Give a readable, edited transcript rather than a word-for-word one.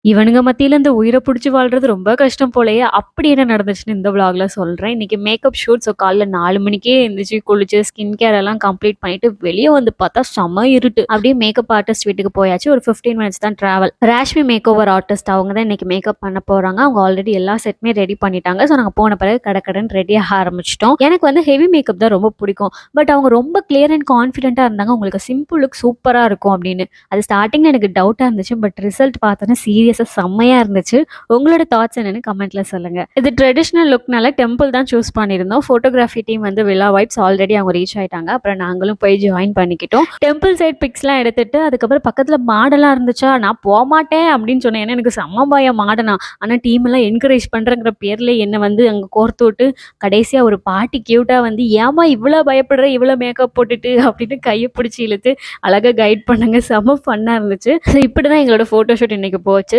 இவனுங்க மத்தியில இந்த உயிர புடிச்சு வாழ்றது ரொம்ப கஷ்டம் போலயே! அப்படி என்ன நடந்துச்சுன்னு இந்த விளாக்ல சொல்றேன். இன்னைக்கு மேக்கப் ஷூட். ஸோ காலைல 4 மணிக்கே எந்திரிச்சு, குளிச்சு, ஸ்கின் கேர் எல்லாம் கம்ப்ளீட் பண்ணிட்டு, வெளிய வந்து பார்த்தா செம இருட்டு. அப்படியே மேக்கப் ஆர்டிஸ்ட் வீட்டுக்கு போயாச்சு. ஒரு 15 மினிட்ஸ் தான் travel. Rashmi makeover artist அவங்க தான் இன்னைக்கு மேக்கப் பண்ண போறாங்க. அவங்க ஆல்ரெடி எல்லா செட்டுமே ரெடி பண்ணிட்டாங்க. ஸோ நாங்க போன பிறகு கடகடன்னு ரெடி ஆக ஆரம்பிச்சுட்டோம். எனக்கு வந்து ஹெவி மேக்கப் தான் ரொம்ப பிடிக்கும். பட் அவங்க ரொம்ப கிளியர் அண்ட் கான்ஃபிடென்ட்டா இருந்தாங்க. உங்களுக்கு சிம்பிள் லுக் சூப்பரா இருக்கும் அப்படின்னு. அது ஸ்டார்ட்டிங்ல எனக்கு டவுட்டா இருந்துச்சு. பட் ரிசல்ட் பார்த்தோன்னே சீரியஸா செம்மையா இருந்துச்சு. உங்களோட தாட்ஸ் என்னன்னு கமெண்ட்ல சொல்லுங்க. இது ட்ரெடிஷனல் லுக்னால டெம்பிள் தான் சூஸ் பண்ணியிருந்தோம். ஃபோட்டோகிராஃபி டீம் வந்து வில்லா வைப்ஸ் ஆல்ரெடி அவங்க ரீச் ஆயிட்டாங்க. அப்புறம் நாங்களும் போய் ஜாயின் பண்ணிக்கிட்டோம். டெம்பிள் சைட் பிக்ஸ்லாம் எடுத்துட்டு அதுக்கப்புறம் பக்கத்துல மாடெல்லாம் இருந்துச்சா, நான் போமாட்டேன் அப்படின்னு சொன்னேன். ஏன்னா எனக்கு செம்ம பயம் மாடனா. ஆனா டீம் எல்லாம் என்கரேஜ் பண்றங்கிற பேர்ல என்ன வந்து அங்க கோர்த்து விட்டு கடைசியா ஒரு பாட்டி கியூட்டா வந்து ஏமா இவ்வளவு பயப்படுற இவ்வளவு மேக்கப் போட்டுட்டு அப்படின்னு கையை பிடிச்சி இழுத்து அழகா கைட் பண்ணாங்க. செம்ம ஃபன்னா இருந்துச்சு. ஸோ இப்படிதான் எங்களோட ஃபோட்டோ ஷூட் இன்னைக்கு போச்சு.